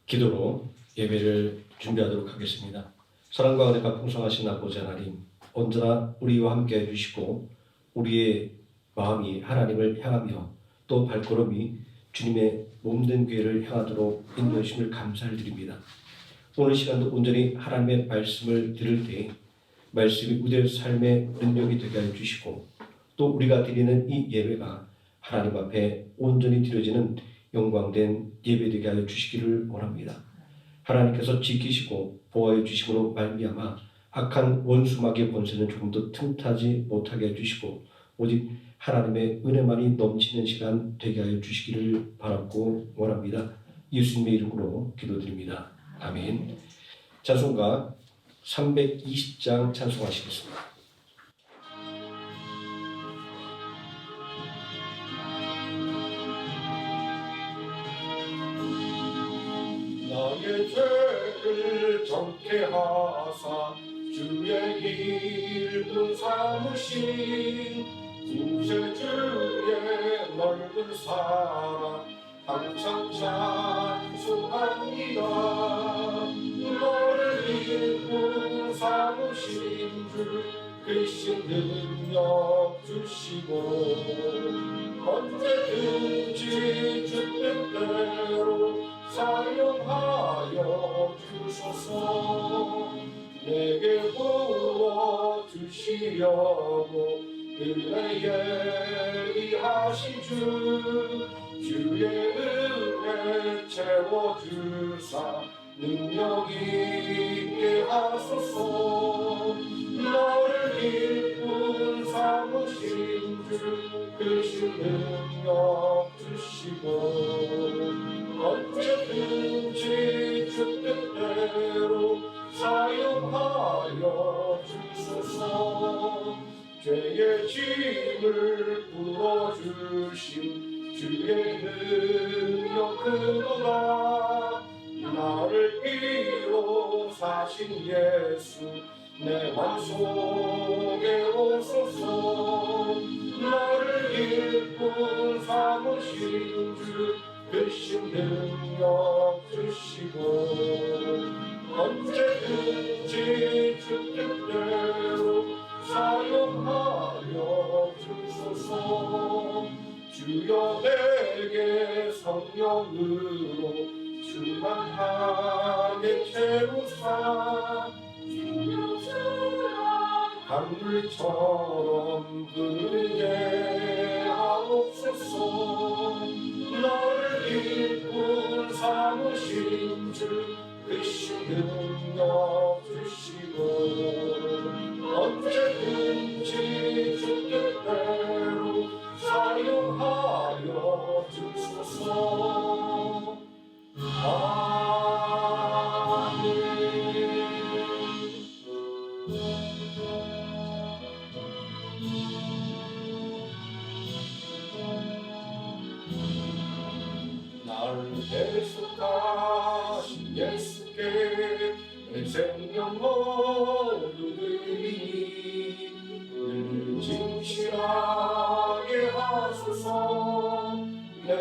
기도로 예배를 준비하도록 하겠습니다. 사랑과 은혜가 풍성하신 아버지 하나님, 언제나 우리와 함께 해주시고 우리의 마음이 하나님을 향하며 또 발걸음이 주님의 몸된 교회를 향하도록 인도해 주심을 감사를 드립니다. 오늘 시간도 온전히 하나님의 말씀을 들을 때 말씀이 우리의 삶의 능력이 되게 해주시고 또 우리가 드리는 이 예배가 하나님 앞에 온전히 드려지는 영광된 예배되게 하여 주시기를 원합니다. 하나님께서 지키시고 보호해 주심으로 말미암아 악한 원수마귀의 권세는 조금 더 틈타지 못하게 해주시고 오직 하나님의 은혜만이 넘치는 시간 되게 하여 주시기를 바라고 원합니다. 예수님의 이름으로 기도드립니다. 아멘. 찬송가 320장 찬송하시겠습니다. 나의 죄를 정케 하사 주의 일꾼 삼으신 구세주의 넓은 사랑 항상 찬송합니다. 너를 일꾼 삼으신 주 크신 능력 주시고 언제든지 주 뜻대로 사용하여 주소서. 내게 부어 주시려고 은혜 예비하신 주 주의 은혜 채워주사 능력 있게 하소서. 너를 일꾼 삼으신 주 크신 능력 주시고 언제든지 주 뜻대로 사용하여 주소서. 죄의 짐을 풀어주신 주의 능력 크도다. 나를 비로 사신 예수 내 맘속에 오소서. 너를 일꾼 삼으신 주 크신 능력 주시고 언제든지 주 뜻대로 사용하여 주소서. 주여 내게 성령으로 충만하게 채우사 강물처럼 흐르게 하옵소서. 너를 일꾼 삼으신 주 크신 능력 주시고 언제든지 주 뜻대로 사용하여 주소서. 아멘. 나를 대속하신 예수께 내 생명 모두 드리니 늘 진실하게 하소서. 내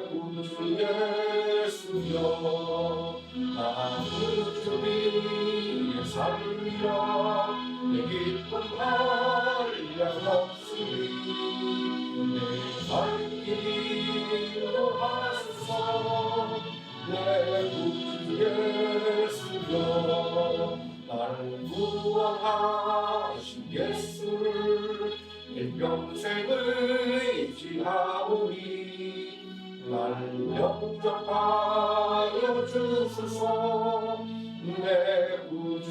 구주 예수여 나 구주 위에 살리라. 내 기쁨 한량 없으니 내 발길이 인도하소서. 내 구주 예수여 나를 구원하신 예수를 일평생 의지하오니 나를 영접하여 주소서. 내 구주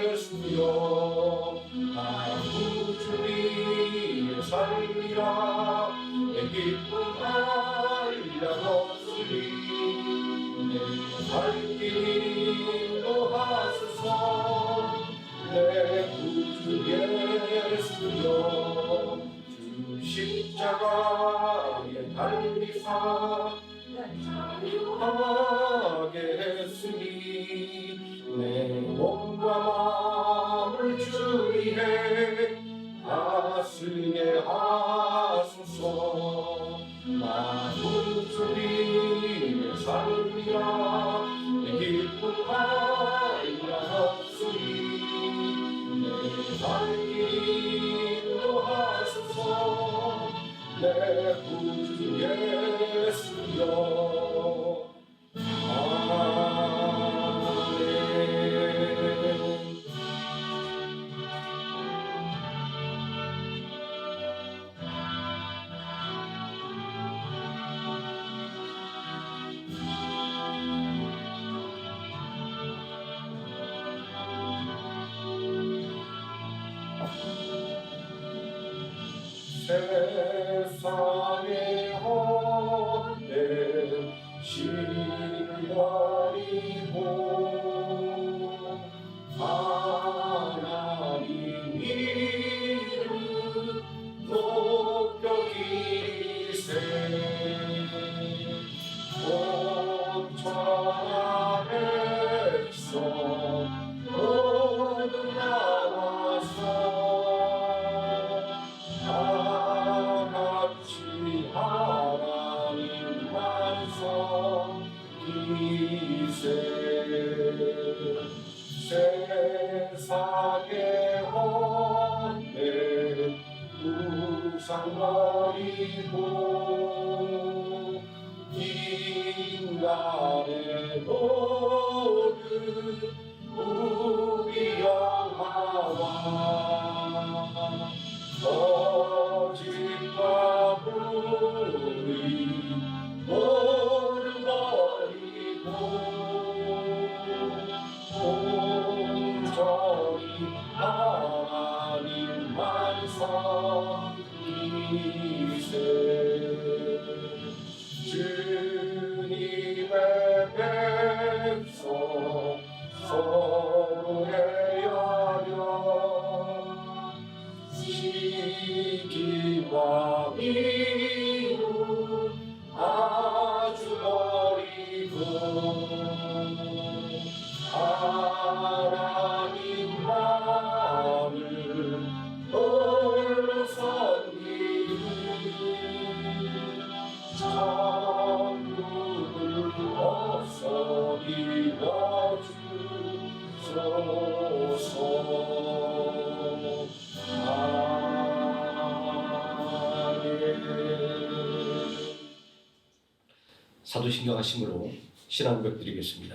예수여 나 구주 위에 살리라. 내 기쁨 한량 없으니 내 발길 인도하소서. 내 구주 예수여 주 십자가에 달리사 자유하게 했으니 내 몸과 마음을 주 위해 가슴에 하소서. 나 구주 위에 살리라. 세상의 헛된 신을 버리고 하나님 이름 높여 기리세 온전한 백성 모두 나와서 다같이 하나님 만성 기세 세상의 헛된 우상 버리고 인간의 모든 우비영화와 거짓과 불의 모두 버리고 온전히 하나님만 섬기세 주님의 백성 서로 헤아려 시기와 미움 아주 버리고 하나님만을 홀로 섬기는 천국을 어서 이뤄주소서. 사도신경 하심으로 신앙 고백 드리겠습니다.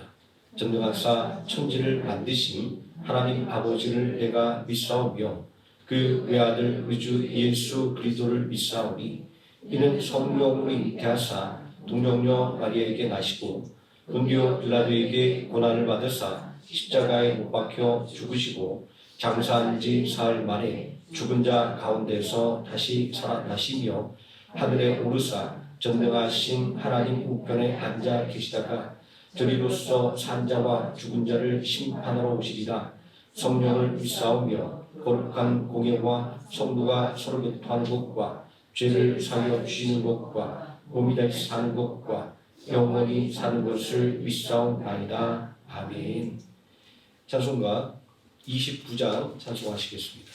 전능하사 천지를 만드신 하나님 아버지를 내가 믿사오며 그 외아들 우주 예수 그리스도를 믿사오니 이는 성령으로 잉태하사 동정녀 마리아에게 나시고 본디오 빌라도에게 고난을 받으사 십자가에 못 박혀 죽으시고 장사한 지 사흘 만에 죽은 자 가운데서 다시 살아나시며 하늘에 오르사 전능하신 하나님 우편에 앉아 계시다가 저리로서 산 자와 죽은 자를 심판하러 오시리라. 성령을 믿사오며 거룩한 공예와 성도가 서로 교통하는 것과 죄를 사하여 주시는 것과 몸이 다시 사는 것과 영원히 사는 것을 믿사옵나이다. 아멘. 찬송가 29장 찬송하시겠습니다.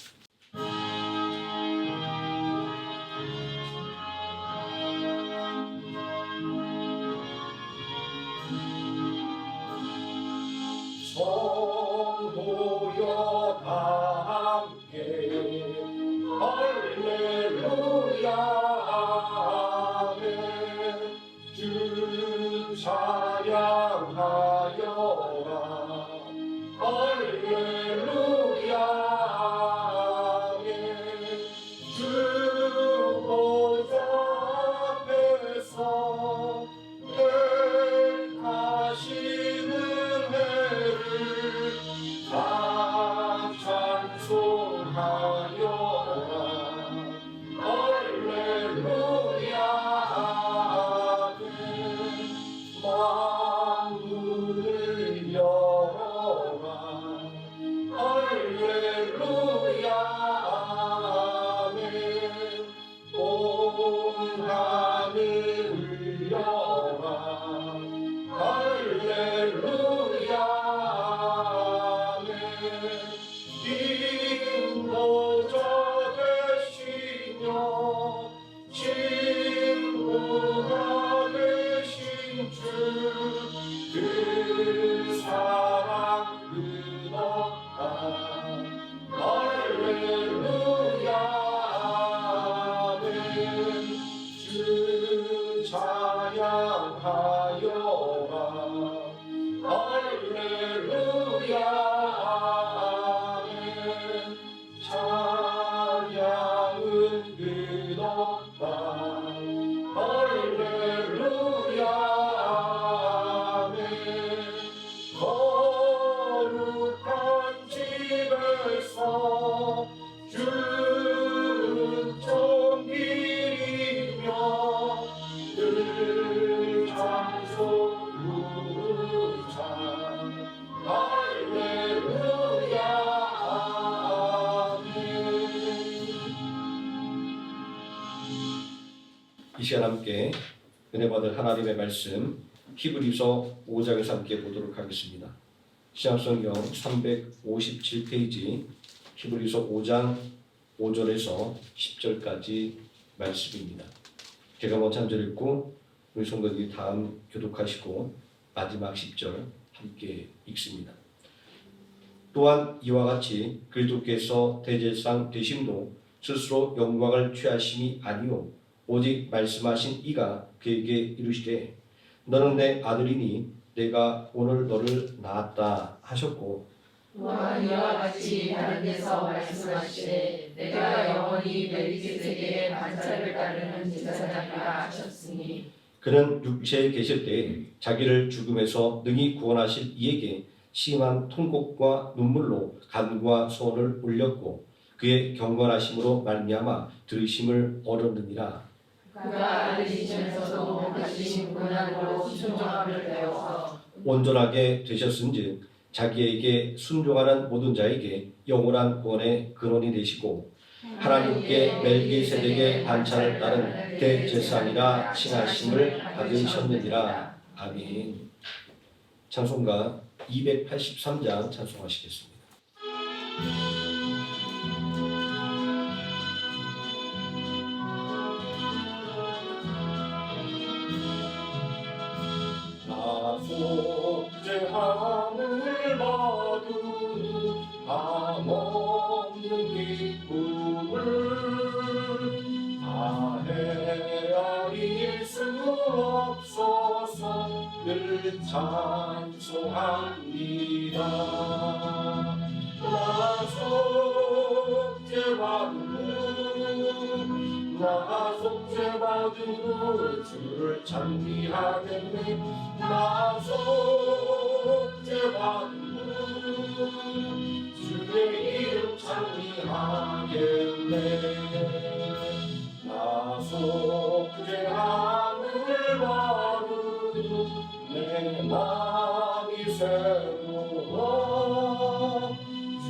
성도여 다 함께 할렐루야 아멘 주 찬양하여라 할렐루야 아멘 주 보좌 앞에서 택하시는 다 찬송하여라 할렐루야 아멘 만물을 시간 함께 은혜 받을 하나님의 말씀 히브리서 5장에서 함께 보도록 하겠습니다. 신약성경 357페이지 히브리서 5장 5절에서 10절까지 말씀입니다. 제가 먼저 한 절 읽고 우리 성도들이 다음 교독하시고 마지막 10절 함께 읽습니다. 또한 이와 같이 그리스도께서 대제사장 되심도 스스로 영광을 취하심이 아니요 오직 말씀하신 이가 그에게 이르시되 너는 내 아들이니 내가 오늘 너를 낳았다 하셨고 또한 이와 같이 다른 데서 말씀하시되 내가 영원히 멜기세덱의 반차를 따르는 제사장이라 하셨으니 그는 육체에 계실 때 자기를 죽음에서 능히 구원하실 이에게 심한 통곡과 눈물로 간구와 소원을 올렸고 그의 경건하심으로 말미암아 들으심을 얻었느니라. 그가 알리시면서도 가지신 고난으로 순종함을 배워서 온전하게 되셨은즉 자기에게 순종하는 모든 자에게 영원한 구원의 근원이 되시고 하나님께 멜기세덱의 반차를 따른 대제사장이라 칭하심을 받으셨느니라. 아멘. 찬송가 283장 찬송하시겠습니다. 나 속죄함을 받으니 한없는 기쁨을 다 헤아릴 수 없어서 늘 찬송합니다. 나 속죄받은 주를 찬미하겠네. 나 속죄받은 주의 이름 찬미하겠네. 나 속죄함을 받으니 내 마음이 새로워 주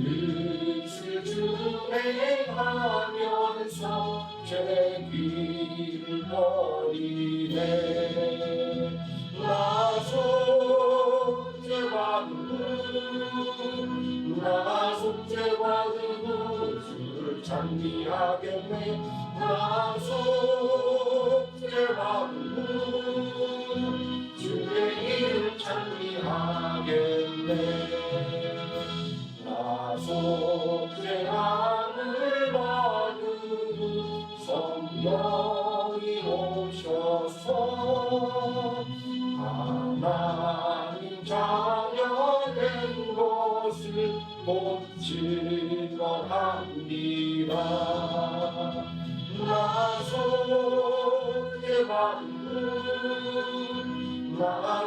뜻을 준행하면서 죄 길을 버리네. 나 속죄받은 주를 찬미하겠네. 나 속죄받은 주의 이름 찬미하겠네. 나 속죄함을 받으니 성령이 오셔서 하나님 자녀 된 것을 곧 증언합니다. 나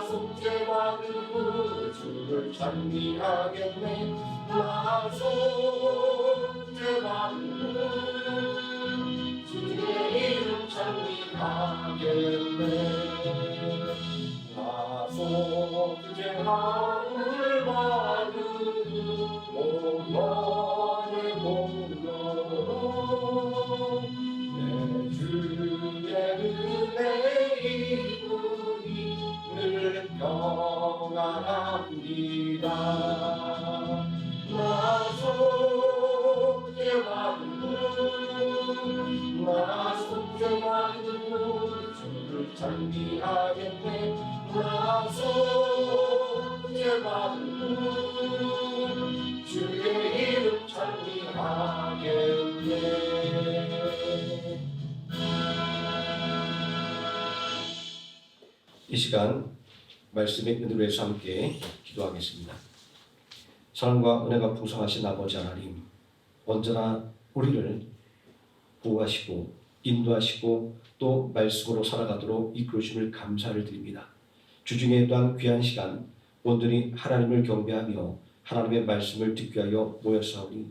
속죄받은 주를 찬미하겠네. 나 속죄받은 주의 이름 찬미하겠네. 나 속죄함을 받으니 오늘의 공로로 내 주의 은혜 이루니 늘 평안합니다. 나 속죄받은 주를 찬미하겠네. 나 속죄받은 주의 이름 찬미하겠네. 이 시간 말씀의 은혜로 함께 기도하겠습니다. 사랑과 은혜가 풍성하신 아버지 하나님, 언제나 우리를 보호하시고 인도하시고 또 말씀으로 살아가도록 이끌어주심을 감사를 드립니다. 주중에 또한 귀한 시간 온전히 하나님을 경배하며 하나님의 말씀을 듣기 위하여 모였사오니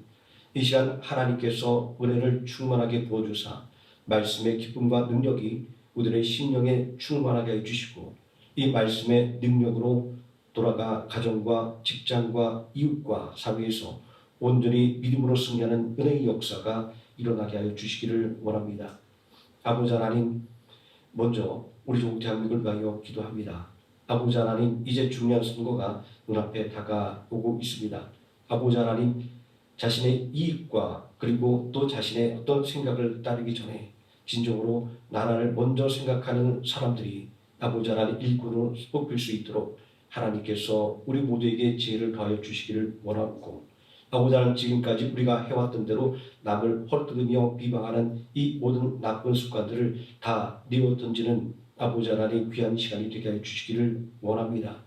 이 시간 하나님께서 은혜를 충만하게 부어주사 말씀의 기쁨과 능력이 우리의 심령에 충만하게 해주시고 이 말씀의 능력으로 돌아가 가정과 직장과 이웃과 사회에서 온전히 믿음으로 승리하는 은혜의 역사가 일어나게 하여 주시기를 원합니다. 아버지 하나님, 먼저 우리 조국 대한민국을 위하여 기도합니다. 아버지 하나님, 이제 중요한 선거가 눈앞에 다가오고 있습니다. 아버지 하나님, 자신의 이익과 그리고 또 자신의 어떤 생각을 따르기 전에 진정으로 나라를 먼저 생각하는 사람들이 아버지 하나님 일꾼으로 뽑힐 수 있도록 하나님께서 우리 모두에게 지혜를 더하여 주시기를 원하고, 아버지 하나님, 지금까지 우리가 해왔던 대로 남을 헐뜯으며 비방하는 이 모든 나쁜 습관들을 다 내어 던지는 아버지 하나님 귀한 시간이 되게 해 주시기를 원합니다.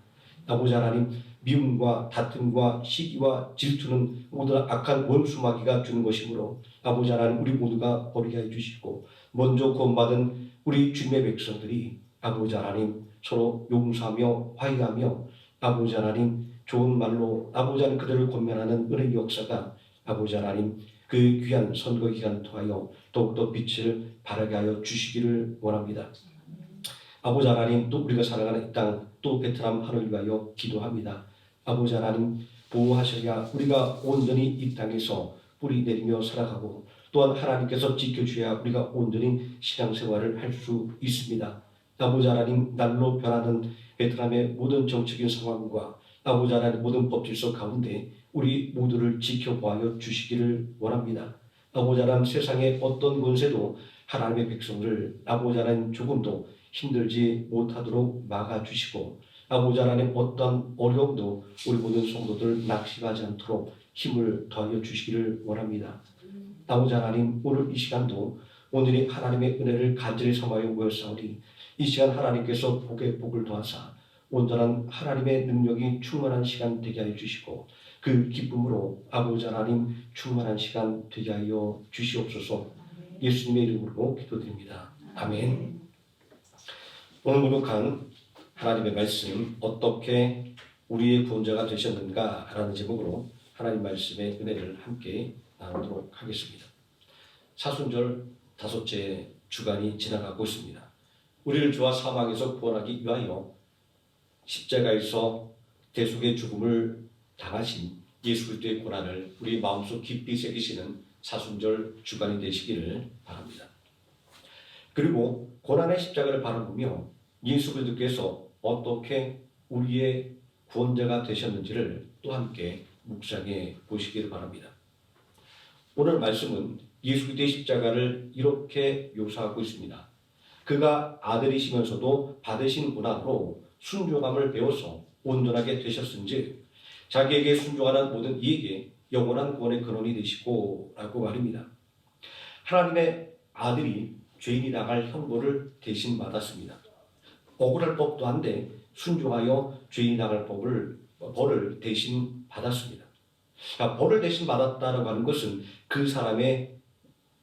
아버지 하나님, 미움과 다툼과 시기와 질투는 모두 악한 원수마귀가 주는 것이므로 아버지 하나님, 우리 모두가 버리게 해 주시고, 먼저 구원받은 우리 주님의 백성들이 아버지 하나님 서로 용서하며 화해하며 아버지 하나님 좋은 말로 아버지 하나님 그들을 권면하는 은혜의 역사가 아버지 하나님 그 귀한 선거 기간 통하여 더욱더 빛을 발하게 하여 주시기를 원합니다. 아버지 하나님, 또 우리가 살아가는 이 땅, 또 베트남 하늘을 위하여 기도합니다. 아버지 하나님, 보호하셔야 우리가 온전히 이 땅에서 뿌리 내리며 살아가고, 또한 하나님께서 지켜주셔야 우리가 온전히 신앙생활을 할 수 있습니다. 아버지 하나님, 날로 변하는 베트남의 모든 정치적인 상황과 아버지 하나님 모든 법질서 가운데 우리 모두를 지켜보아 주시기를 원합니다. 아버지 하나님, 세상의 어떤 권세도 하나님의 백성을 아버지 하나님 조금도 힘들지 못하도록 막아주시고, 아버지 하나님 어떤 어려움도 우리 모든 성도들 낙심하지 않도록 힘을 더하여 주시기를 원합니다. 아버지 하나님, 오늘 이 시간도 오늘이 하나님의 은혜를 간절히 삼아여 모였사오니 이 시간 하나님께서 복에 복을 더하사 온전한 하나님의 능력이 충만한 시간 되게 하여 주시고, 그 기쁨으로 아버지 하나님 충만한 시간 되게 하여 주시옵소서. 예수님의 이름으로 기도드립니다. 아멘. 오늘 목록한 하나님의 말씀, 어떻게 우리의 구원자가 되셨는가 라는 제목으로 하나님 말씀의 은혜를 함께 나누도록 하겠습니다. 사순절 5째 주간이 지나가고 있습니다. 우리를 죄와 사망에서 구원하기 위하여 십자가에서 대속의 죽음을 당하신 예수 그리스도의 고난을 우리 마음속 깊이 새기시는 사순절 주간이 되시기를 바랍니다. 그리고 고난의 십자가를 바라보며 예수 그리스도께서 어떻게 우리의 구원자가 되셨는지를 또 함께 묵상해 보시기를 바랍니다. 오늘 말씀은 예수 그리스도의 십자가를 이렇게 묘사하고 있습니다. 그가 아들이시면서도 받으신 고난으로 순종함을 배워서 온전하게 되셨은즉 자기에게 순종하는 모든 이에게 영원한 구원의 근원이 되시고 라고 말입니다. 하나님의 아들이 죄인이 당할 형벌을 대신 받았습니다. 억울할 법도 한데 순종하여 죄인이 당할 벌을 대신 받았습니다. 벌을 대신 받았다라고 하는 것은 그 사람의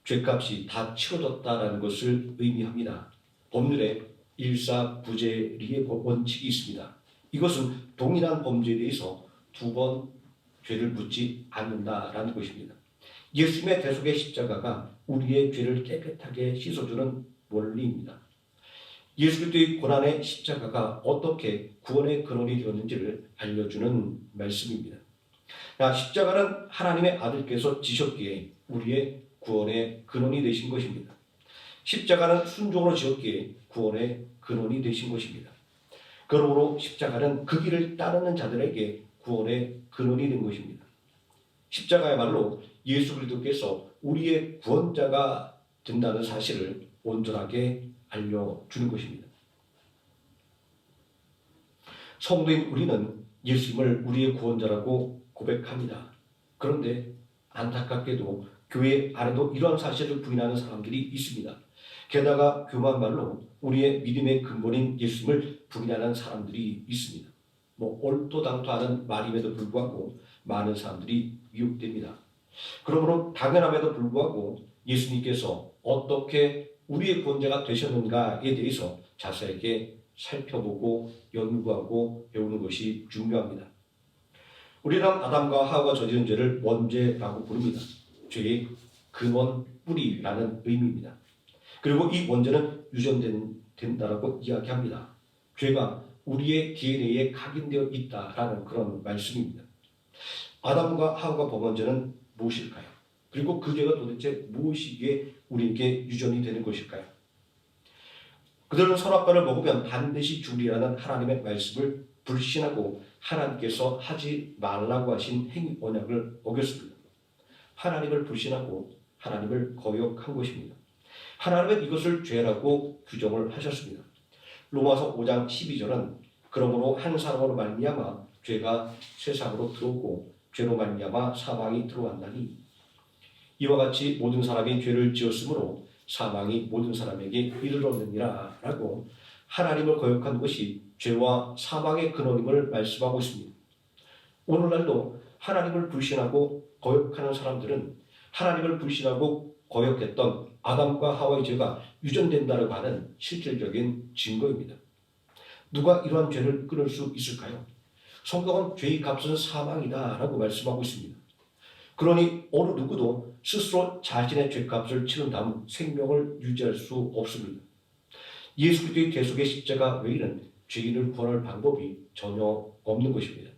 죄값이 다 치러졌다라는 것을 의미합니다. 법률에 일사부재리의 원칙이 있습니다. 이것은 동일한 범죄에 대해서 2번 죄를 묻지 않는다라는 것입니다. 예수님의 대속의 십자가가 우리의 죄를 깨끗하게 씻어주는 원리입니다. 예수 그리스도의 고난의 십자가가 어떻게 구원의 근원이 되었는지를 알려주는 말씀입니다. 십자가는 하나님의 아들께서 지셨기에 우리의 구원의 근원이 되신 것입니다. 십자가는 순종으로 지었기에 구원의 근원이 되신 것입니다. 그러므로 십자가는 그 길을 따르는 자들에게 구원의 근원이 된 것입니다. 십자가야말로 예수 그리스도께서 우리의 구원자가 된다는 사실을 온전하게 알려주는 것입니다. 성도인 우리는 예수님을 우리의 구원자라고 고백합니다. 그런데 안타깝게도 교회 안에도 이러한 사실을 부인하는 사람들이 있습니다. 게다가 교만 말로 우리의 믿음의 근본인 예수님을 부인하는 사람들이 있습니다. 얼토당토하는 말임에도 불구하고 많은 사람들이 미혹됩니다. 그러므로 당연함에도 불구하고 예수님께서 어떻게 우리의 구원자가 되셨는가에 대해서 자세하게 살펴보고 연구하고 배우는 것이 중요합니다. 우리는 아담과 하와가 저지른 죄를 원죄라고 부릅니다. 죄의 근원, 뿌리라는 의미입니다. 그리고 이 원죄는 유전된다라고 이야기합니다. 죄가 우리의 DNA에 각인되어 있다라는 그런 말씀입니다. 아담과 하와가 범한 죄는 무엇일까요? 그리고 그 죄가 도대체 무엇이기에 우리에게 유전이 되는 것일까요? 그들은 선악과를 먹으면 반드시 죽으리라는 하나님의 말씀을 불신하고 하나님께서 하지 말라고 하신 행위 언약을 어겼습니다. 하나님을 불신하고 하나님을 거역한 것입니다. 하나님은 이것을 죄라고 규정을 하셨습니다. 로마서 5장 12절은 그러므로 한 사람으로 말미암아 죄가 세상으로 들어오고 죄로 말미암아 사망이 들어왔나니 이와 같이 모든 사람이 죄를 지었으므로 사망이 모든 사람에게 이르렀느니라 라고 하나님을 거역한 것이 죄와 사망의 근원임을 말씀하고 있습니다. 오늘날도 하나님을 불신하고 거역하는 사람들은 하나님을 불신하고 거역했던 아담과 하와의 죄가 유전된다고 하는 실질적인 증거입니다. 누가 이러한 죄를 끊을 수 있을까요? 성경은 죄의 값은 사망이다 라고 말씀하고 있습니다. 그러니 어느 누구도 스스로 자신의 죄값을 치른 다음 생명을 유지할 수 없습니다. 예수 그리스도의 대속의 십자가 외에는 죄인을 구원할 방법이 전혀 없는 것입니다.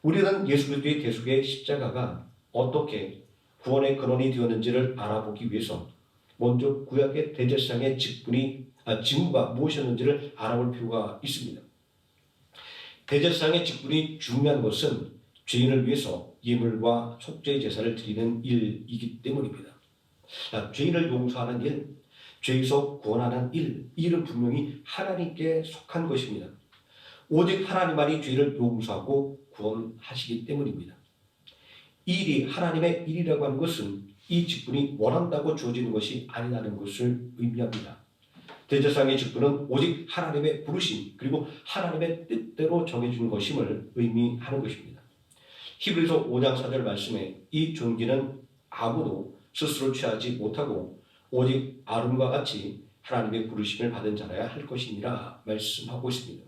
우리는 예수 그리스도의 대속의 십자가가 어떻게 구원의 근원이 되었는지를 알아보기 위해서 먼저 구약의 대제사장의 직무가 무엇이었는지를 알아볼 필요가 있습니다. 대제사장의 직분이 중요한 것은 죄인을 위해서 예물과 속죄 제사를 드리는 일이기 때문입니다. 죄인을 용서하는 일, 죄에서 구원하는 일, 이 일은 분명히 하나님께 속한 것입니다. 오직 하나님만이 죄를 용서하고 구원하시기 때문입니다. 이 일이 하나님의 일이라고 하는 것은 이 직분이 원한다고 주어지는 것이 아니라는 것을 의미합니다. 대제사장의 직분은 오직 하나님의 부르심 그리고 하나님의 뜻대로 정해준 것임을 의미하는 것입니다. 히브리서 5장 4절 말씀에 이 존귀는 아무도 스스로 취하지 못하고 오직 아론과 같이 하나님의 부르심을 받은 자라야 할 것이니라 말씀하고 있습니다.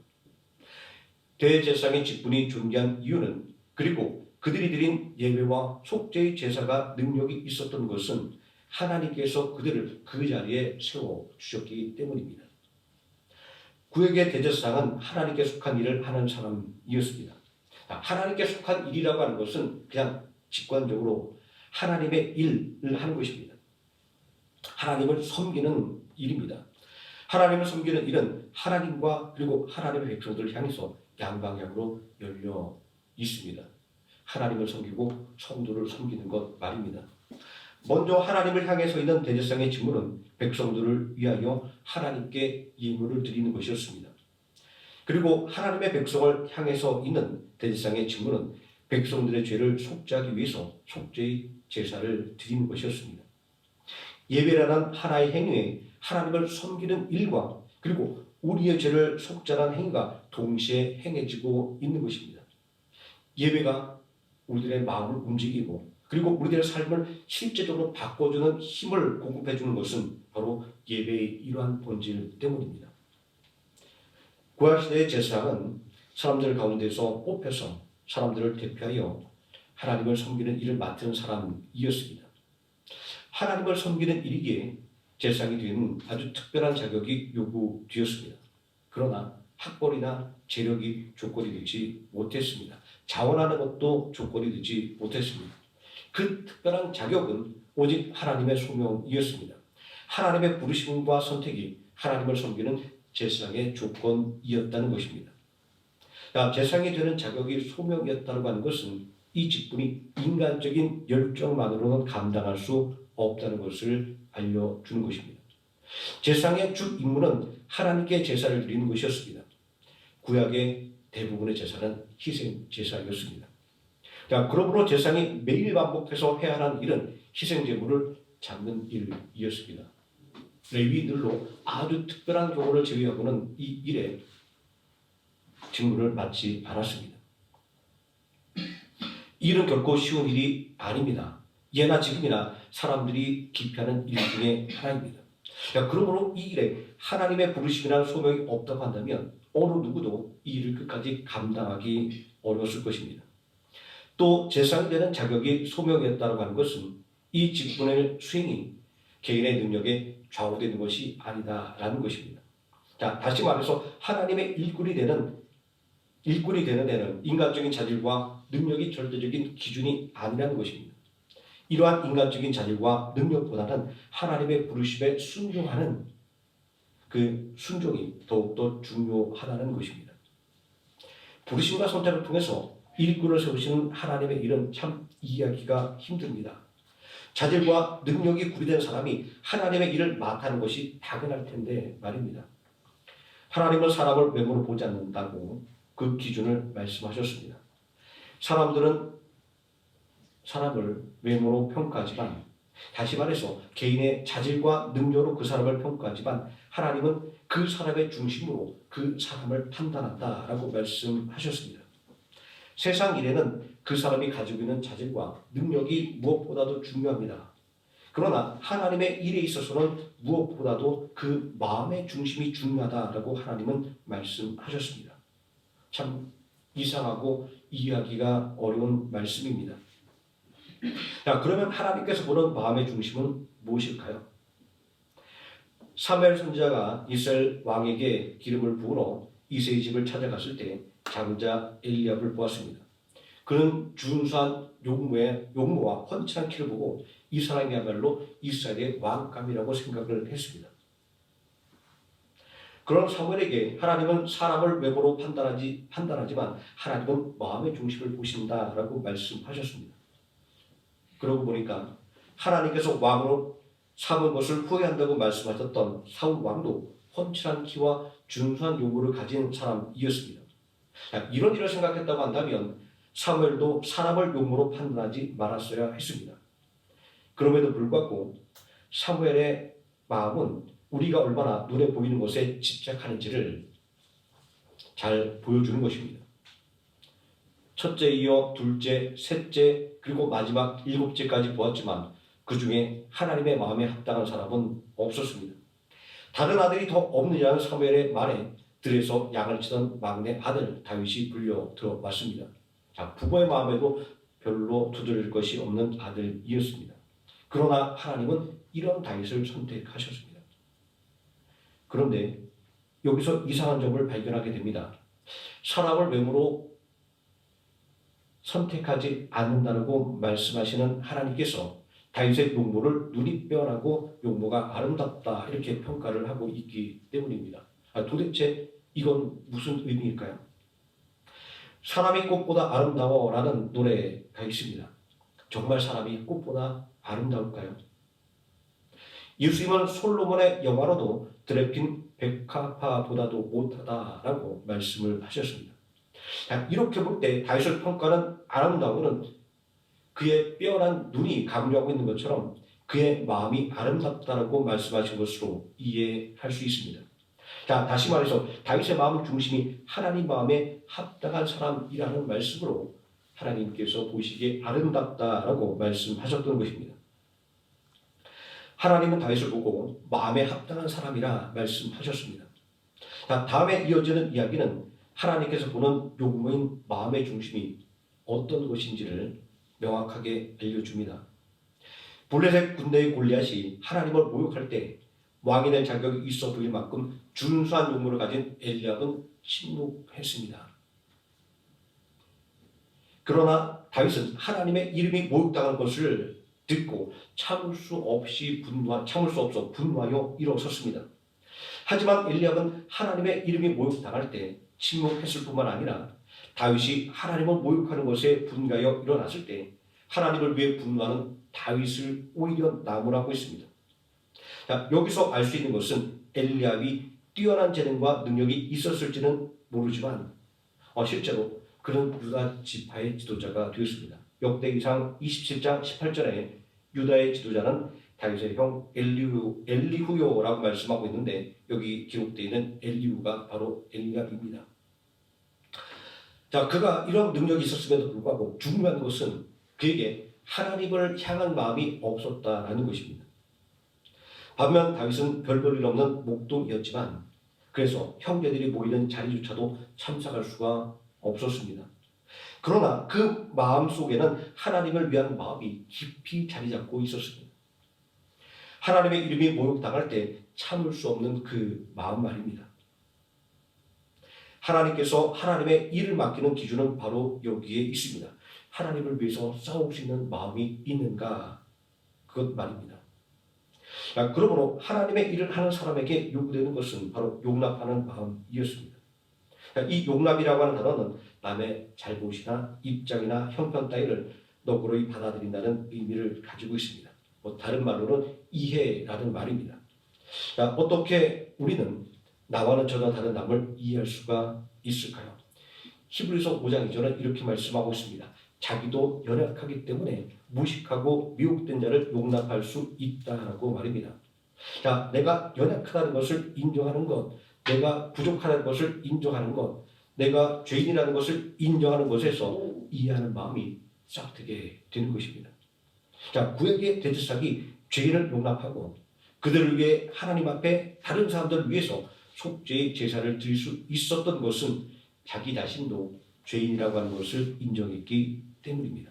대제사장의 직분이 존귀한 이유는 그리고 그들이 드린 예배와 속죄의 제사가 능력이 있었던 것은 하나님께서 그들을 그 자리에 세워주셨기 때문입니다. 구약의 대제사장은 하나님께 속한 일을 하는 사람이었습니다. 하나님께 속한 일이라고 하는 것은 그냥 직관적으로 하나님의 일을 하는 것입니다. 하나님을 섬기는 일입니다. 하나님을 섬기는 일은 하나님과 그리고 하나님의 백성들을 향해서 양방향으로 열려 있습니다. 하나님을 섬기고 성도를 섬기는 것 말입니다. 먼저 하나님을 향해서 있는 대제사장의 직무는 백성들을 위하여 하나님께 예물을 드리는 것이었습니다. 그리고 하나님의 백성을 향해서 있는 대제사장의 직무는 백성들의 죄를 속죄하기 위해서 속죄의 제사를 드리는 것이었습니다. 예배라는 하나의 행위에 하나님을 섬기는 일과 그리고 우리의 죄를 속죄하는 행위가 동시에 행해지고 있는 것입니다. 예배가 우리들의 마음을 움직이고 그리고 우리들의 삶을 실제적으로 바꿔주는 힘을 공급해주는 것은 바로 예배의 이러한 본질 때문입니다. 구약시대의 제사장은 사람들 가운데서 뽑혀서 사람들을 대표하여 하나님을 섬기는 일을 맡은 사람이었습니다. 하나님을 섬기는 일이기에 제사장이 되는 아주 특별한 자격이 요구되었습니다. 그러나 학벌이나 재력이 조건이 되지 못했습니다. 자원하는 것도 조건이 되지 못했습니다. 그 특별한 자격은 오직 하나님의 소명이었습니다. 하나님의 부르심과 선택이 하나님을 섬기는 제사장의 조건이었다는 것입니다. 제사장이 되는 자격이 소명이었다고 하는 것은 이 직분이 인간적인 열정만으로는 감당할 수 없다는 것을 알려주는 것입니다. 제사장의 주 임무는 하나님께 제사를 드리는 것이었습니다. 구약의 대부분의 제사는 희생 제사였습니다. 그러므로 제사장이 매일 반복해서 해야 하는 일은 희생 제물을 잡는 일이었습니다. 레위인들로 아주 특별한 경우를 제외하고는 이 일에 직무를 맡지 않았습니다. 이 일은 결코 쉬운 일이 아닙니다. 예나 지금이나 사람들이 기피하는 일 중에 하나입니다. 그러므로 이 일에 하나님의 부르심이라는 소명이 없다고 한다면 어느 누구도 이 일을 끝까지 감당하기 어려웠을 것입니다. 또 제사장이 되는 자격이 소명이었다고 하는 것은 이 직분의 수행이 개인의 능력에 좌우되는 것이 아니다라는 것입니다. 다시 말해서 하나님의 일꾼이 되는 데는 인간적인 자질과 능력이 절대적인 기준이 아니라는 것입니다. 이러한 인간적인 자질과 능력보다는 하나님의 부르심에 순종하는 그 순종이 더욱더 중요하다는 것입니다. 부르심과 선택을 통해서 일꾼을 세우시는 하나님의 일은 참 이해하기가 힘듭니다. 자질과 능력이 구비된 사람이 하나님의 일을 맡아하는 것이 당연할 텐데 말입니다. 하나님은 사람을 외모로 보지 않는다고 그 기준을 말씀하셨습니다. 사람들은 사람을 외모로 평가하지만, 다시 말해서 개인의 자질과 능력으로 그 사람을 평가하지만, 하나님은 그 사람의 중심으로 그 사람을 판단한다라고 말씀하셨습니다. 세상 일에는 그 사람이 가지고 있는 자질과 능력이 무엇보다도 중요합니다. 그러나 하나님의 일에 있어서는 무엇보다도 그 마음의 중심이 중요하다라고 하나님은 말씀하셨습니다. 참 이상하고 이해하기가 어려운 말씀입니다. 자, 그러면 하나님께서 보는 마음의 중심은 무엇일까요? 사무엘 선지자가 이스라엘 왕에게 기름을 부으러 이새의 집을 찾아갔을 때 장자 엘리압을 보았습니다. 그는 준수한 용모와 훤칠한 키를 보고 이 사람이야말로 이스라엘의 왕감이라고 생각을 했습니다. 그런 사무엘에게 하나님은 사람을 외모로 판단하지만 하나님은 마음의 중심을 보신다라고 말씀하셨습니다. 그러고 보니까 하나님께서 왕으로 삼은 것을 후회한다고 말씀하셨던 사울 왕도 훤칠한 키와 준수한 용모를 가진 사람이었습니다. 이런 일을 생각했다고 한다면 사무엘도 사람을 용모로 판단하지 말았어야 했습니다. 그럼에도 불구하고 사무엘의 마음은 우리가 얼마나 눈에 보이는 것에 집착하는지를 잘 보여주는 것입니다. 첫째 이어 둘째, 셋째, 그리고 마지막 일곱째까지 보았지만 그 중에 하나님의 마음에 합당한 사람은 없었습니다. 다른 아들이 더 없느냐는 사무엘의 말에 들에서 양을 치던 막내 아들 다윗이 불려 들어왔습니다. 자, 부모의 마음에도 별로 두드릴 것이 없는 아들이었습니다. 그러나 하나님은 이런 다윗을 선택하셨습니다. 그런데 여기서 이상한 점을 발견하게 됩니다. 사람을 외모로 선택하지 않는다고 말씀하시는 하나님께서 다윗의 용모를 눈이 빼어나고 용모가 아름답다 이렇게 평가를 하고 있기 때문입니다. 도대체 이건 무슨 의미일까요? 사람이 꽃보다 아름다워라는 노래가 있습니다. 정말 사람이 꽃보다 아름다울까요? 예수님은 솔로몬의 영화로도 드레핀 백합화보다도 못하다라고 말씀을 하셨습니다. 이렇게 볼 때 다윗을 평가하는 아름다움은 그의 빼어난 눈이 강조하고 있는 것처럼 그의 마음이 아름답다라고 말씀하신 것으로 이해할 수 있습니다. 자, 다시 말해서 다윗의 마음 중심이 하나님 마음에 합당한 사람이라는 말씀으로 하나님께서 보시기에 아름답다라고 말씀하셨던 것입니다. 하나님은 다윗을 보고 마음에 합당한 사람이라 말씀하셨습니다. 자, 다음에 이어지는 이야기는 하나님께서 보는 용모인 마음의 중심이 어떤 것인지를 명확하게 알려줍니다. 블레셋 군대의 골리앗이 하나님을 모욕할 때 왕이 될 자격이 있어 보일 만큼 준수한 용모를 가진 엘리압은 침묵했습니다. 그러나 다윗은 하나님의 이름이 모욕당한 것을 듣고 참을 수 없어 분노하여 일어섰습니다. 하지만 엘리압은 하나님의 이름이 모욕당할 때 침묵했을 뿐만 아니라 다윗이 하나님을 모욕하는 것에 분가하여 일어났을 때 하나님을 위해 분노하는 다윗을 오히려 나무라고 했습니다. 자, 여기서 알 수 있는 것은 엘리압이 뛰어난 재능과 능력이 있었을지는 모르지만 실제로 그는 유다 지파의 지도자가 되었습니다. 역대기상 27장 18절에 유다의 지도자는 다윗의 형 엘리후요라고 말씀하고 있는데 여기 기록되어 있는 엘리후가 바로 엘리압입니다. 자, 그가 이런 능력이 있었음에도 불구하고 중요한 것은 그에게 하나님을 향한 마음이 없었다라는 것입니다. 반면 다윗은 별 볼 일 없는 목동이었지만 그래서 형제들이 모이는 자리조차도 참석할 수가 없었습니다. 그러나 그 마음 속에는 하나님을 위한 마음이 깊이 자리 잡고 있었습니다. 하나님의 이름이 모욕당할 때 참을 수 없는 그 마음 말입니다. 하나님께서 하나님의 일을 맡기는 기준은 바로 여기에 있습니다. 하나님을 위해서 싸울 수 있는 마음이 있는가? 그것 말입니다. 그러므로 하나님의 일을 하는 사람에게 요구되는 것은 바로 용납하는 마음이었습니다. 이 용납이라고 하는 단어는 남의 잘못이나 입장이나 형편 따위를 너그러이 받아들인다는 의미를 가지고 있습니다. 다른 말로는 이해라는 말입니다. 어떻게 우리는 나와는 전혀 다른 남을 이해할 수가 있을까요? 히브리서 5장 2절은 이렇게 말씀하고 있습니다. 자기도 연약하기 때문에 무식하고 미혹된 자를 용납할 수 있다라고 말입니다. 내가 연약하다는 것을 인정하는 것, 내가 부족하다는 것을 인정하는 것, 내가 죄인이라는 것을 인정하는 것에서 이해하는 마음이 싹트게 되는 것입니다. 구약의 대제사장이 죄인을 용납하고 그들을 위해 하나님 앞에 다른 사람들을 위해서 속죄의 제사를 드릴 수 있었던 것은 자기 자신도 죄인이라고 하는 것을 인정했기 때문입니다.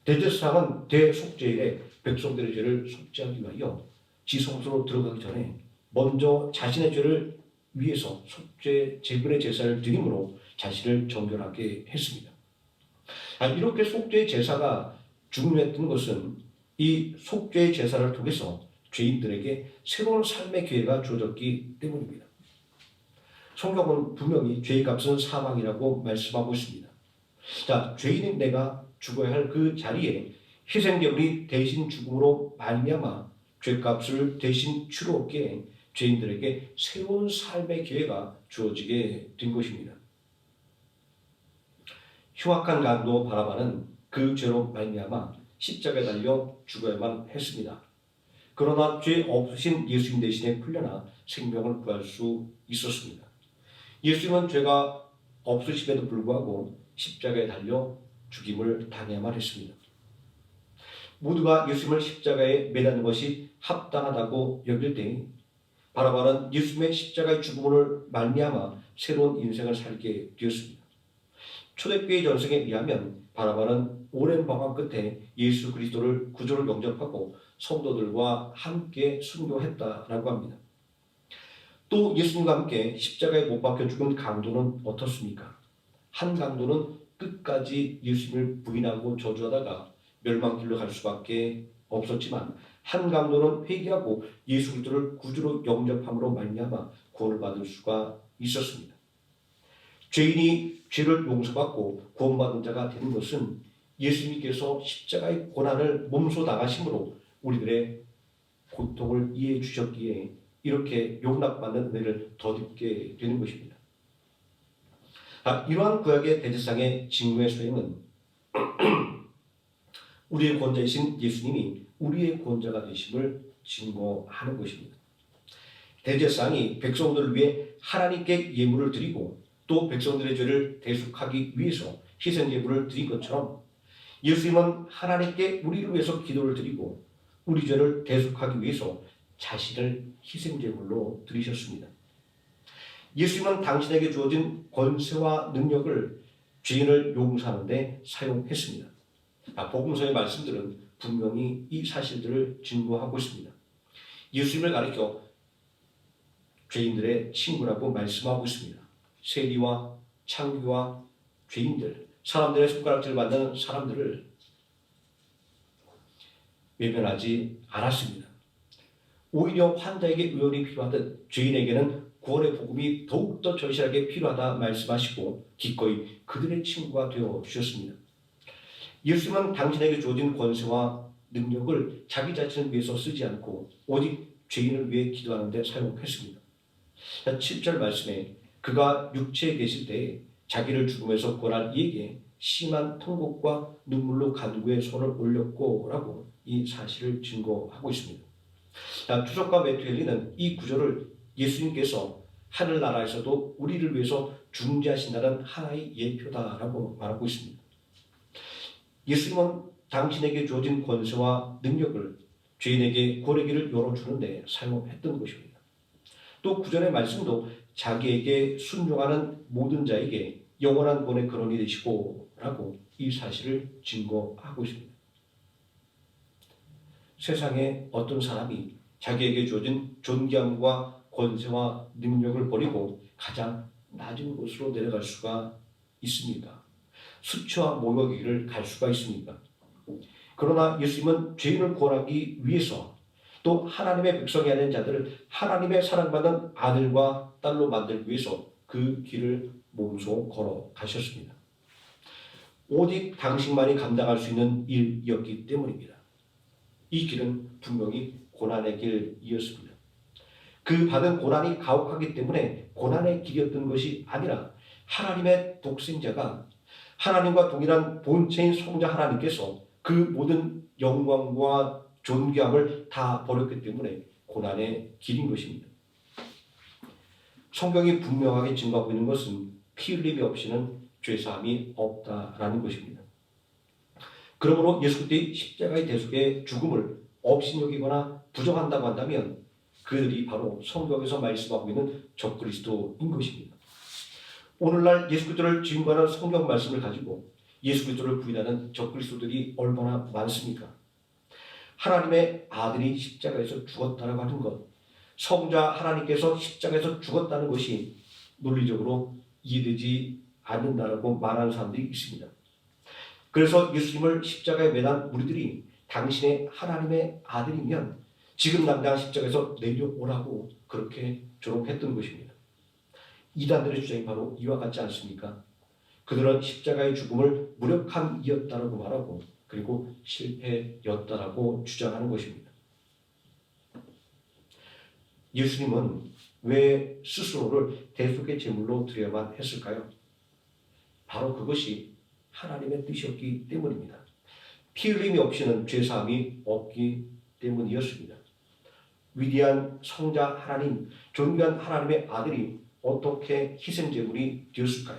대제사장은 대속죄일에 백성들의 죄를 속죄하기 위하여 지성소로 들어가기 전에 먼저 자신의 죄를 위해서 속죄 제분의 제사를 드림으로 자신을 정결하게 했습니다. 이렇게 속죄의 제사가 중요했던 것은 이 속죄의 제사를 통해서 죄인들에게 새로운 삶의 기회가 주어졌기 때문입니다. 성경은 분명히 죄의 값은 사망이라고 말씀하고 있습니다. 죄인인 내가 죽어야 할 그 자리에 희생제물이 대신 죽음으로 말미암아 죄값을 대신 치루었기에 죄인들에게 새로운 삶의 기회가 주어지게 된 것입니다. 흉악한 강도 바라바는 그 죄로 말미암아 십자가에 달려 죽어야만 했습니다. 그러나 죄 없으신 예수님 대신에 풀려나 생명을 구할 수 있었습니다. 예수님은 죄가 없으심에도 불구하고 십자가에 달려 죽임을 당해야만 했습니다. 모두가 예수님을 십자가에 매다는 것이 합당하다고 여길 때 바라바는 예수님의 십자가의 죽음을 말미암아 새로운 인생을 살게 되었습니다. 초대교회 전승에 의하면 바라바는 오랜 방황 끝에 예수 그리스도를 구주로 영접하고 성도들과 함께 순교했다라고 합니다. 또 예수님과 함께 십자가에 못 박혀 죽은 강도는 어떻습니까? 한 강도는 끝까지 예수님을 부인하고 저주하다가 멸망길로 갈 수밖에 없었지만 한 강도는 회개하고 예수 그리스도를 구주로 영접함으로 말미암아 구원을 받을 수가 있었습니다. 죄인이 죄를 용서받고 구원받은 자가 되는 것은 예수님께서 십자가의 고난을 몸소 당하심으로 우리들의 고통을 이해해 주셨기에 이렇게 용납받는 은혜를 덧입게 되는 것입니다. 이러한 구약의 대제사장의 직무의 수행은 우리의 구원자이신 예수님이 우리의 구원자가 되심을 증거하는 것입니다. 대제사장이 백성들을 위해 하나님께 예물을 드리고 또 백성들의 죄를 대속하기 위해서 희생제물을 드린 것처럼 예수님은 하나님께 우리를 위해서 기도를 드리고 우리 죄를 대속하기 위해서 자신을 희생제물로 드리셨습니다. 예수님은 당신에게 주어진 권세와 능력을 죄인을 용서하는 데 사용했습니다. 복음서의 말씀들은 분명히 이 사실들을 증거하고 있습니다. 예수님을 가리켜 죄인들의 친구라고 말씀하고 있습니다. 세리와 창기와 죄인들, 사람들의 손가락질을 받는 사람들을 외면하지 않았습니다. 오히려 환자에게 의원이 필요하듯 죄인에게는 구원의 복음이 더욱더 절실하게 필요하다 말씀하시고 기꺼이 그들의 친구가 되어 주셨습니다. 예수님은 당신에게 주어진 권세와 능력을 자기 자신을 위해서 쓰지 않고 오직 죄인을 위해 기도하는 데 사용했습니다. 7절 말씀에 그가 육체에 계실 때 자기를 죽음에서 구원할 이에게 심한 통곡과 눈물로 간구에 손을 올렸고 라고 이 사실을 증거하고 있습니다. 주석가 매튜 헨리는 이 구절을 예수님께서 하늘나라에서도 우리를 위해서 중재하신다는 하나의 예표다라고 말하고 있습니다. 예수님은 당신에게 주어진 권세와 능력을 죄인에게 구원의 길을 열어주는 데 사용했던 것입니다. 또 구절의 말씀도 자기에게 순종하는 모든 자에게 영원한 구원의 근원이 되시고 라고 이 사실을 증거하고 있습니다. 세상에 어떤 사람이 자기에게 주어진 존귀함과 권세와 능력을 버리고 가장 낮은 곳으로 내려갈 수가 있습니까? 수치와 모욕의 길을 갈 수가 있습니까? 그러나 예수님은 죄인을 구원하기 위해서 또 하나님의 백성이 아닌 자들을 하나님의 사랑받는 아들과 딸로 만들기 위해서 그 길을 몸소 걸어가셨습니다. 오직 당신만이 감당할 수 있는 일이었기 때문입니다. 이 길은 분명히 고난의 길이었습니다. 그 받은 고난이 가혹하기 때문에 고난의 길이었던 것이 아니라 하나님의 독생자가 하나님과 동일한 본체인 성자 하나님께서 그 모든 영광과 존귀함을 다 버렸기 때문에 고난의 길인 것입니다. 성경이 분명하게 증거하고 있는 것은 피 흘림이 없이는 죄사함이 없다라는 것입니다. 그러므로 예수 그리스도의 십자가의 대속의 죽음을 업신여기거나 부정한다고 한다면 그들이 바로 성경에서 말씀하고 있는 적그리스도인 것입니다. 오늘날 예수 그리스도를 증거하는 성경 말씀을 가지고 예수 그리스도를 부인하는 적그리스도들이 얼마나 많습니까? 하나님의 아들이 십자가에서 죽었다라고 하는 것, 성자 하나님께서 십자가에서 죽었다는 것이 논리적으로 이해되지 않는다라고 말하는 사람들이 있습니다. 그래서 예수님을 십자가에 매단 우리들이 당신의 하나님의 아들이면 지금 당장 십자가에서 내려오라고 그렇게 조롱했던 것입니다. 이단들의 주장이 바로 이와 같지 않습니까? 그들은 십자가의 죽음을 무력함이었다라고 말하고 그리고 실패였다라고 주장하는 것입니다. 예수님은 왜 스스로를 대속의 제물로 드려야만 했을까요? 바로 그것이 하나님의 뜻이었기 때문입니다. 피 흘림이 없이는 죄사함이 없기 때문이었습니다. 위대한 성자 하나님, 존귀한 하나님의 아들이 어떻게 희생제물이 되었을까요?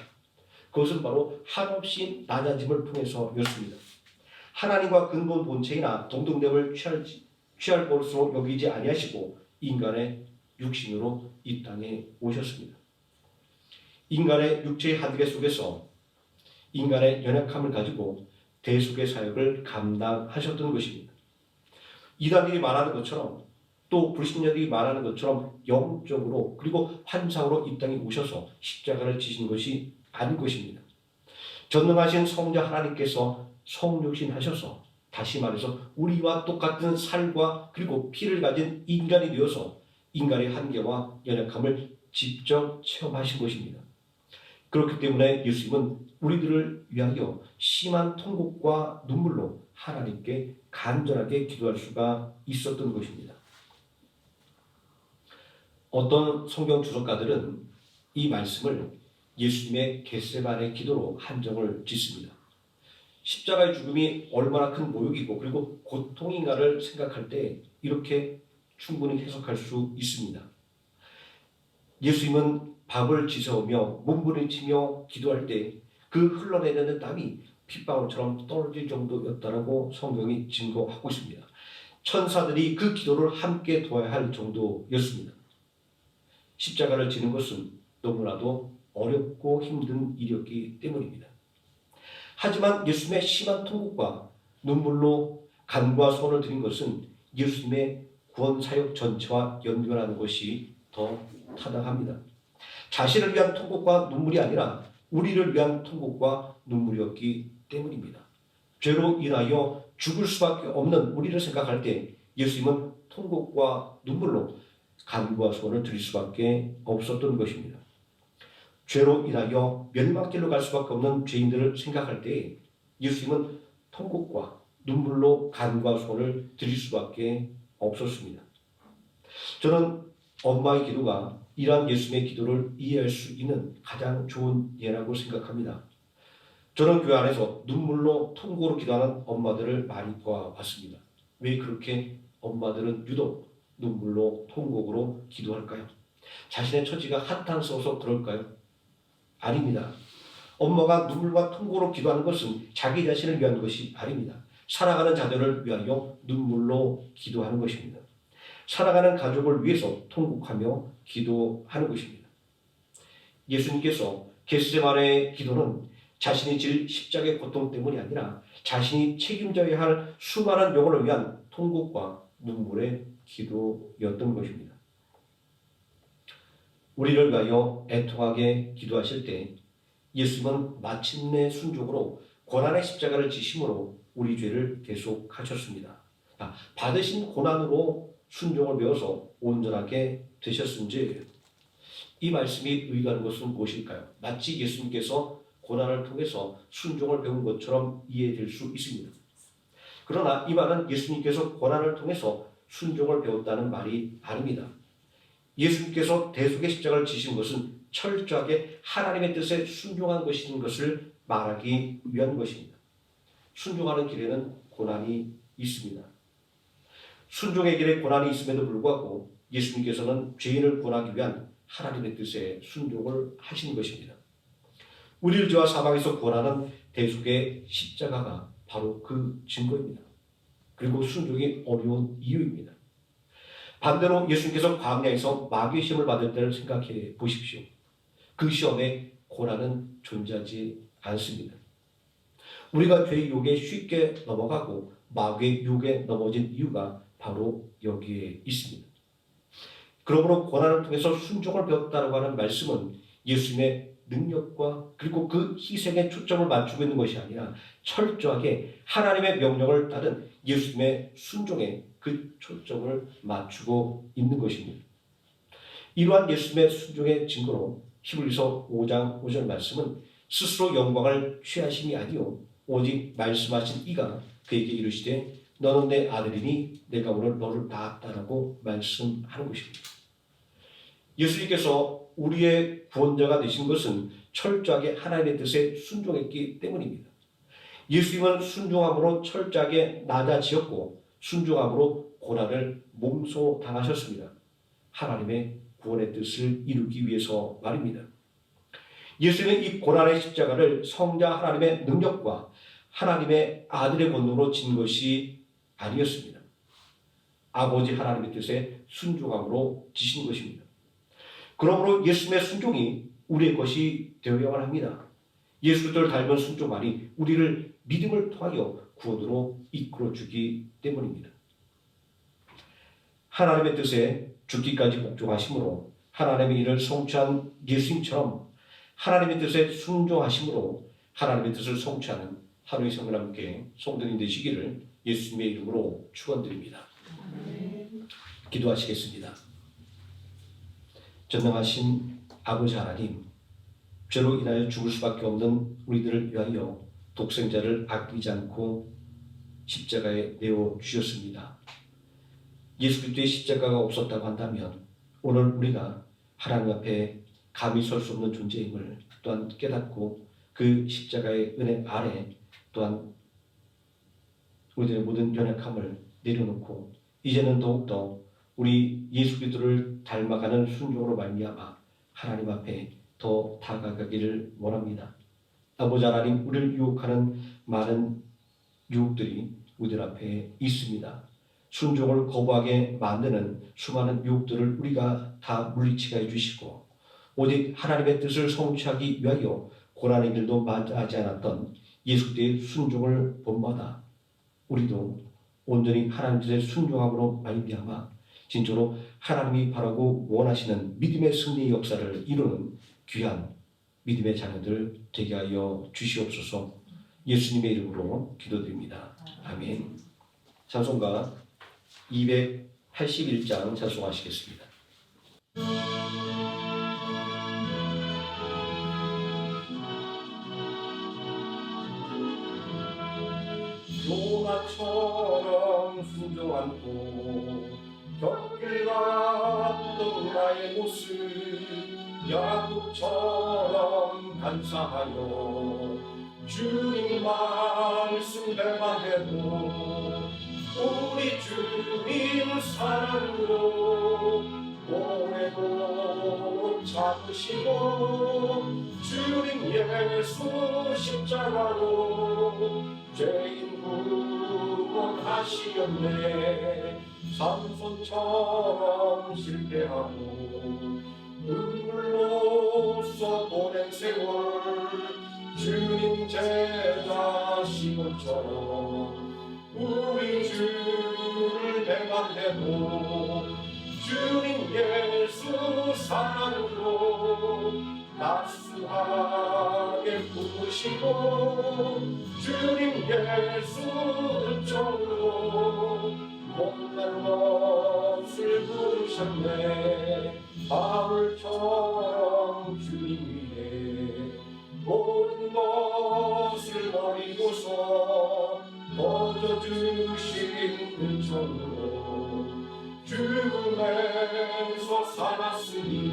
그것은 바로 한없이 낮아짐을 통해서였습니다. 하나님과 근본 본체이나 동등됨을 취할 것으로 여기지 아니하시고 인간의 육신으로 이 땅에 오셨습니다. 인간의 육체의 한계 속에서 인간의 연약함을 가지고 대속의 사역을 감당하셨던 것입니다. 이단들이 말하는 것처럼 또 불신자들이 말하는 것처럼 영적으로 그리고 환상으로 이 땅에 오셔서 십자가를 지신 것이 아닌 것입니다. 전능하신 성자 하나님께서 성육신 하셔서 다시 말해서 우리와 똑같은 살과 그리고 피를 가진 인간이 되어서 인간의 한계와 연약함을 직접 체험하신 것입니다. 그렇기 때문에 예수님은 우리들을 위하여 심한 통곡과 눈물로 하나님께 간절하게 기도할 수가 있었던 것입니다. 어떤 성경 주석가들은 이 말씀을 예수님의 겟세마네 기도로 한정을 짓습니다. 십자가의 죽음이 얼마나 큰 모욕이고 그리고 고통인가를 생각할 때 이렇게 충분히 해석할 수 있습니다. 예수님은 밥을 지새우며 몸부림치며 기도할 때 그 흘러내리는 땀이 핏방울처럼 떨어질 정도였다고 성경이 증거하고 있습니다. 천사들이 그 기도를 함께 도와야 할 정도였습니다. 십자가를 지는 것은 너무나도 어렵고 힘든 일이었기 때문입니다. 하지만 예수님의 심한 통곡과 눈물로 간과 손을 드린 것은 예수님의 구원 사역 전체와 연결하는 것이 더 타당합니다. 자신을 위한 통곡과 눈물이 아니라 우리를 위한 통곡과 눈물이었기 때문입니다. 죄로 인하여 죽을 수밖에 없는 우리를 생각할 때 예수님은 통곡과 눈물로 간과 손을 드릴 수밖에 없었던 것입니다. 죄로 인하여 멸망길로 갈 수밖에 없는 죄인들을 생각할 때 예수님은 통곡과 눈물로 간과 손을 드릴 수밖에 없었습니다. 저는 엄마의 기도가 이러한 예수님의 기도를 이해할 수 있는 가장 좋은 예라고 생각합니다. 저는 교회 안에서 눈물로 통고로 기도하는 엄마들을 많이 보아봤습니다. 왜 그렇게 엄마들은 유독 눈물로 통곡으로 기도할까요? 자신의 처지가 한탄스러워서 그럴까요? 아닙니다. 엄마가 눈물과 통고로 기도하는 것은 자기 자신을 위한 것이 아닙니다. 살아가는 자들을 위하여 눈물로 기도하는 것입니다. 살아가는 가족을 위해서 통곡하며 기도하는 것입니다. 예수님께서 겟세마네의 기도는 자신이 질 십자가의 고통 때문이 아니라 자신이 책임져야 할 수많은 영혼을 위한 통곡과 눈물의 기도였던 것입니다. 우리를 위하여 애통하게 기도하실 때 예수님은 마침내 순종으로 고난의 십자가를 지심으로 우리 죄를 대속하셨습니다. 받으신 고난으로 순종을 배워서 온전하게 되셨은지 이 말씀이 의미하는 것은 무엇일까요? 마치 예수님께서 고난을 통해서 순종을 배운 것처럼 이해될 수 있습니다. 그러나 이 말은 예수님께서 고난을 통해서 순종을 배웠다는 말이 아닙니다. 예수님께서 대속의 십자가를 지신 것은 철저하게 하나님의 뜻에 순종한 것인 것을 말하기 위한 것입니다. 순종하는 길에는 고난이 있습니다. 순종의 길에 고난이 있음에도 불구하고 예수님께서는 죄인을 구원하기 위한 하나님의 뜻에 순종을 하신 것입니다. 우리를 죄와 사망에서 구원하는 대속의 십자가가 바로 그 증거입니다. 그리고 순종이 어려운 이유입니다. 반대로 예수님께서 광야에서 마귀의 시험을 받을 때를 생각해 보십시오. 그 시험에 고난은 존재하지 않습니다. 우리가 죄의 유혹에 쉽게 넘어가고 마귀의 유혹에 넘어진 이유가 바로 여기에 있습니다. 그러므로 고난을 통해서 순종을 배웠다고 하는 말씀은 예수님의 능력과 그리고 그 희생에 초점을 맞추고 있는 것이 아니라 철저하게 하나님의 명령을 따른 예수님의 순종에 그 초점을 맞추고 있는 것입니다. 이러한 예수님의 순종의 증거로 히브리서 5장 5절 말씀은 스스로 영광을 취하심이 아니요 오직 말씀하신 이가 그에게 이르시되 너는 내 아들이니 내가 오늘 너를 낳았다라고 말씀하는 것입니다. 예수님께서 우리의 구원자가 되신 것은 철저하게 하나님의 뜻에 순종했기 때문입니다. 예수님은 순종함으로 철저하게 낮아지었고 순종함으로 고난을 몸소당하셨습니다. 하나님의 구원의 뜻을 이루기 위해서 말입니다. 예수님은 이 고난의 십자가를 성자 하나님의 능력과 하나님의 아들의 권능으로 진 것이 아니었습니다. 아버지 하나님의 뜻에 순종함으로 지신 것입니다. 그러므로 예수님의 순종이 우리의 것이 되어야만 합니다. 예수 그리스도를 닮은 순종만이 우리를 믿음을 통하여 구원으로 이끌어주기 때문입니다. 하나님의 뜻에 죽기까지 복종하심으로 하나님의 일을 성취한 예수님처럼 하나님의 뜻에 순종하심으로 하나님의 뜻을 성취하는 하루의 생을 함께 성도님 되시기를 예수님의 이름으로 축원드립니다. 기도하시겠습니다. 전능하신 아버지 하나님, 죄로 인하여 죽을 수밖에 없는 우리들을 위하여 독생자를 아끼지 않고 십자가에 내어 주셨습니다. 예수 그리스도의 십자가가 없었다고 한다면 오늘 우리가 하나님 앞에 감히 설 수 없는 존재임을 또한 깨닫고 그 십자가의 은혜 아래 또한 우리들의 모든 연약함을 내려놓고 이제는 더욱더 우리 예수 그리스도를 닮아가는 순종으로 말미암아 하나님 앞에 더 다가가기를 원합니다. 아버지 하나님, 우리를 유혹하는 많은 유혹들이 우리들 앞에 있습니다. 순종을 거부하게 만드는 수많은 유혹들을 우리가 다 물리치게 해주시고 오직 하나님의 뜻을 성취하기 위하여 고난의 길도 맞이하지 않았던 예수 그리스도의 순종을 본받아 우리도 온전히 하나님 뜻에 순종함으로 말미암아 진짜로 하나님이 바라고 원하시는 믿음의 승리의 역사를 이루는 귀한 믿음의 자녀들 되게 하여 주시옵소서. 예수님의 이름으로 기도드립니다. 아멘. 찬송가 281장 찬송하시겠습니다. 요나처럼 순종한 또 곁길 갔던 나의 모습 야곱처럼 간사하여 주님 말씀대만 해도 우리 주님 사랑으로 오래도 잡으시고 주님 예수 십자가로 죄인 구원하시었네. 삼손처럼 실패하고 눈물로써 보낸 세월 주님 제자 시몬처럼 우리 주를 배반해도 주님 예수 사랑으로 나수하게 부으시고 주님 예수 은총으로 못난 것 것을 부르셨네. 바울처럼 주님 위해 모든 것을 버리고서 거저 주신 은총으로 죽음에서 살았으니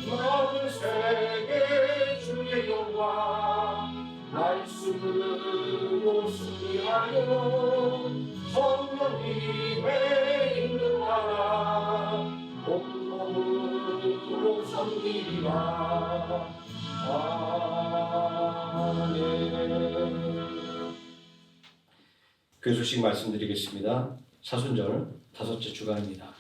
모든 세계 주의 영광 말씀으로 승리하여 성령님의 인도하라 온몸으로 섬기리라. 아멘. 교회 소식 말씀드리겠습니다. 사순절 5째 주간입니다.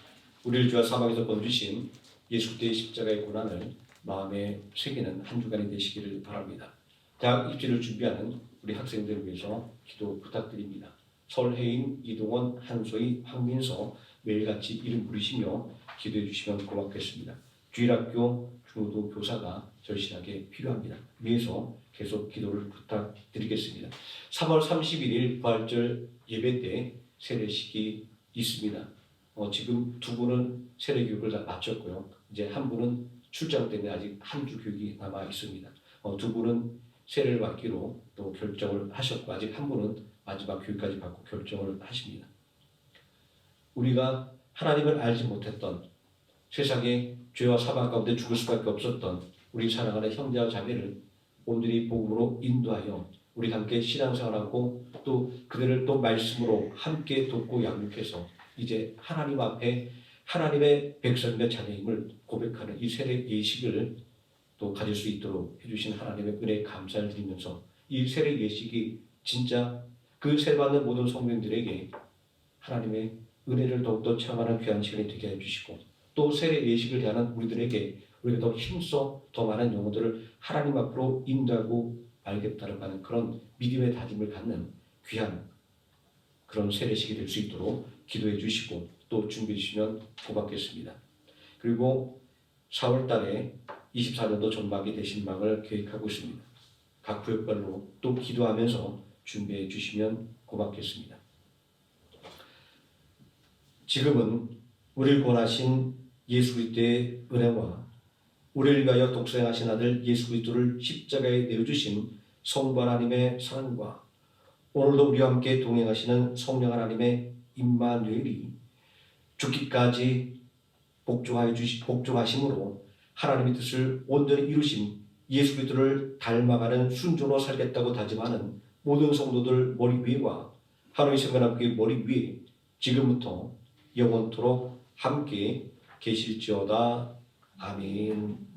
우리를 주와 사망에서 건주신 예수 그리스도의 십자가의 고난을 마음에 새기는 한 주간이 되시기를 바랍니다. 대학 입시를 준비하는 우리 학생들을 위해서 기도 부탁드립니다. 설혜인, 이동원, 한소희, 황민서 매일같이 이름 부르시며 기도해 주시면 고맙겠습니다. 주일학교 중고등 교사가 절실하게 필요합니다. 위해서 계속 기도를 부탁드리겠습니다. 3월 31일 부활절 예배 때 세례식이 있습니다. 지금 2분은 세례 교육을 다 마쳤고요. 이제 한 분은 출장 때문에 아직 한 주 교육이 남아 있습니다. 2분은 세례를 받기로 또 결정을 하셨고 아직 한 분은 마지막 교육까지 받고 결정을 하십니다. 우리가 하나님을 알지 못했던 세상에 죄와 사망 가운데 죽을 수밖에 없었던 우리 사랑하는 형제와 자매를 오늘이 복음으로 인도하여 우리 함께 신앙생활하고 또 그들을 또 말씀으로 함께 돕고 양육해서 이제 하나님 앞에 하나님의 백성의 자녀임을 고백하는 이 세례 예식을 또 가질 수 있도록 해주신 하나님의 은혜에 감사를 드리면서 이 세례 예식이 진짜 그 세례받는 모든 성도들에게 하나님의 은혜를 더욱더 체험하는 귀한 시간이 되게 해주시고 또 세례 예식을 대하는 우리들에게 우리가 더 힘써 더 많은 영혼들을 하나님 앞으로 인도하고 알겠다라고 하는 그런 믿음의 다짐을 갖는 귀한 그런 세례식이 될 수 있도록 기도해 주시고 또 준비해 주시면 고맙겠습니다. 그리고 4월 달에 24년도 전반기 대신방을 계획하고 있습니다. 각 구역별로 또 기도하면서 준비해 주시면 고맙겠습니다. 지금은 우리를 구원하신 예수 그리스도의 은혜와 우리를 위하여 독생하신 아들 예수 그리스도를 십자가에 내어주신 성부 하나님의 사랑과 오늘도 우리와 함께 동행하시는 성령 하나님의 임마누엘이 죽기까지 복종하심으로 하나님의 뜻을 온전히 이루신 예수 그리스도를 닮아가는 순종으로 살겠다고 다짐하는 모든 성도들 머리 위와 하나님의 생명학교의 머리 위에 지금부터 영원토록 함께 계실지어다. 아멘.